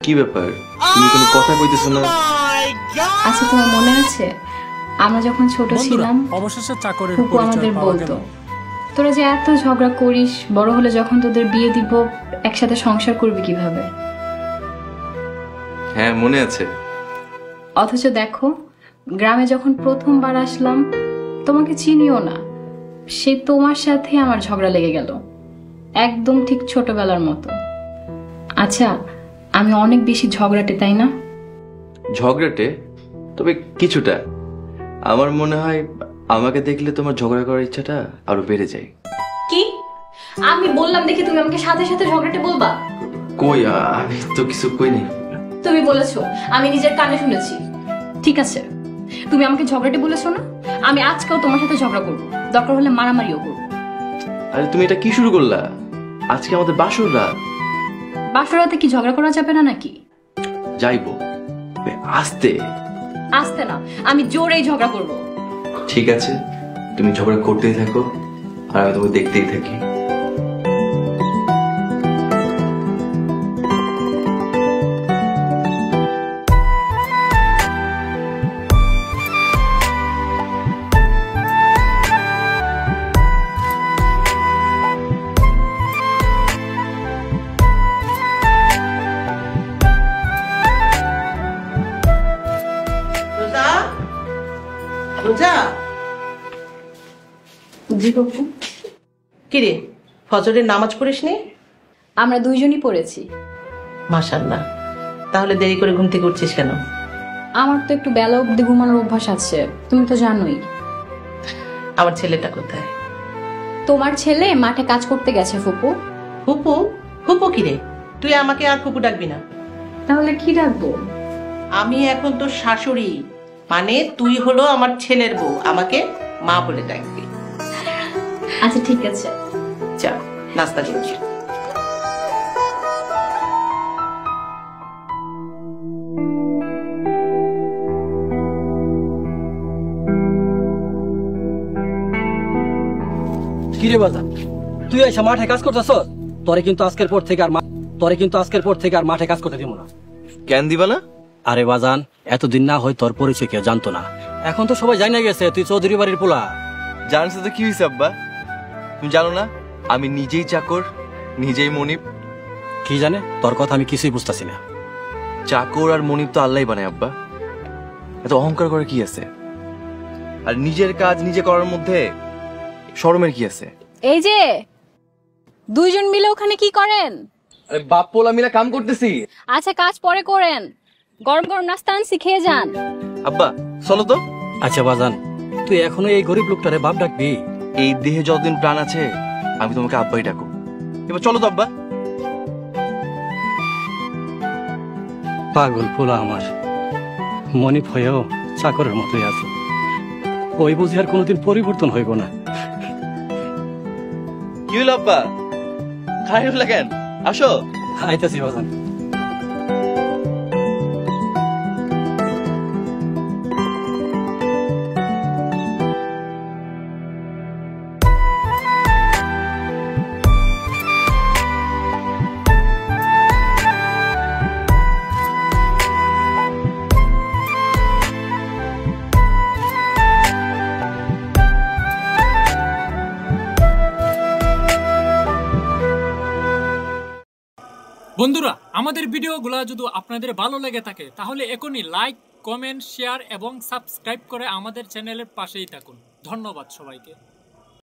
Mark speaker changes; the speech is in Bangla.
Speaker 1: কি ব্যাপার, তুমি কোনো কথা কইতেছো না?
Speaker 2: আচ্ছা, তোমার মনে আছে আমরা যখন ছোট ছিলাম
Speaker 3: অবশেষে চাকরের
Speaker 2: ফুপু আমাদের বলতো, তোরা যে এত ঝগড়া করিস, বড় হলে যখন তোদের বিয়ে দিব একসাথে সংসার করবি কিভাবে?
Speaker 1: হ্যাঁ মনে আছে।
Speaker 2: অথচ দেখো, গ্রামে যখন প্রথমবার আসলাম তোমাকে চিনিও না, সে তোমার সাথে আমার ঝগড়া লেগে গেল, একদম ঠিক ছোটবেলার মতো। আচ্ছা, আমি অনেক বেশি ঝগড়াটে, তাই না?
Speaker 1: ঝগড়াটে? তবে কিছুটা। আমার মনে হয় আমাকে দেখলে তোমার ঝগড়া করার ইচ্ছাটা আরো বেড়ে যায়।
Speaker 2: কি? আমি বললাম দেখে তুমি আমাকে সাথে সাথে ঝগড়াটে বলবা?
Speaker 1: কই, আমি তো কিছু কই নাই।
Speaker 2: তুমি বলেছো, আমি নিজের কানে শুনেছি। ঠিক আছে, তুমি আমাকে ঝগড়াটে বলেছো না, আমি আজকেও তোমার সাথে ঝগড়া করবো, দরকার হলে মারামারিও করবো।
Speaker 1: আরে তুমি এটা কি শুরু করলা? আজকে আমাদের বাসর রাত।
Speaker 2: বাসর রাতে কি ঝগড়া করা যাবে না নাকি?
Speaker 1: যাইবো, আস্তে
Speaker 2: আস্তে না, আমি জোরেই ঝগড়া করবো।
Speaker 1: ঠিক আছে, তুমি ঝগড়া করতেই থাকো আর আমি তোমাকে দেখতেই থাকি।
Speaker 4: কিরে, ফজরের নামাজ পড়িসনি?
Speaker 2: আমরা দুইজনই পড়েছি।
Speaker 4: মাশাআল্লাহ, তাহলে দেরি করে ঘুম থেকে উঠছিস কেন?
Speaker 2: আমার তো একটু বেলা অব্দি ঘুমানোর অভ্যাস আছে, তুমি তো জানোই।
Speaker 4: আমার ছেলেটা কোথায়?
Speaker 2: তোমার ছেলে মাঠে কাজ করতে গেছে ফুপু।
Speaker 4: ফুপু? ফুপু কিরে? তুই আমাকে আর ফুপু ডাকবি না।
Speaker 2: তাহলে কি ডাকবো?
Speaker 4: আমি এখন তোর শাশুড়ি, মানে তুই হলো আমার ছেলের বউ, আমাকে মা বলে ডাকবি।
Speaker 2: আচ্ছা ঠিক আছে,
Speaker 4: যা নাস্তা দিচ্ছি।
Speaker 5: কিরে বাজান, তুই এসে মাঠে কাজ করতেছ? তোরে কিন্তু আজকের পর থেকে আর মাঠে কাজ করতে দিব না।
Speaker 1: কেন দিবা না?
Speaker 5: আরে বাজান, এতদিন না হয় তোর পরিচয় কেউ জানতো না, এখন তো সবাই জানা গেছে তুই চৌধুরী বাড়ির পোলা।
Speaker 1: জানছো তো কি হয়েছে আব্বা? তুমি জানো না আমি নিজেই চাকর, নিজেই মনিব।
Speaker 5: কি জানে, তোর কথা আমি কিছুই বুঝতেছি না।
Speaker 1: চাকর আর মনিব তো আল্লাহই বানায় আব্বা, এত অহংকার করে কি আছে? আর নিজের কাজ নিজে করার মধ্যে শরমের কি আছে?
Speaker 2: এই যে দুইজন মিলে ওখানে কি করেন?
Speaker 1: আরে বাপ পোলা মিলে কাম করতেছি।
Speaker 2: আচ্ছা, কাজ পরে করেন, গরম গরম নাস্তা আনছি, খেয়ে যান।
Speaker 1: আব্বা চলো তো।
Speaker 5: আচ্ছা বাজান, তুই এখনো এই গরিব লোকটারে বাপ ডাকবি?
Speaker 1: এই দেহে যতদিন প্রাণ আছে আমি তোমাকে আব্বাই ডাকো। এবার চলো তো আব্বা।
Speaker 5: পাগল পোলা আমার, মনিব হয়েও চাকরের মতোই আছে, ওই বুঝি আর কোনোদিন পরিবর্তন হইব না।
Speaker 1: কি হলো আব্বা, খাই হলো কেন? আসো।
Speaker 5: আইতাছি বাজান।
Speaker 3: বন্ধুরা, আমাদের ভিডিওগুলো যদি আপনাদের ভালো লেগে থাকে তাহলে এখনই লাইক, কমেন্ট, শেয়ার এবং সাবস্ক্রাইব করে আমাদের চ্যানেলের পাশেই থাকুন। ধন্যবাদ সবাইকে।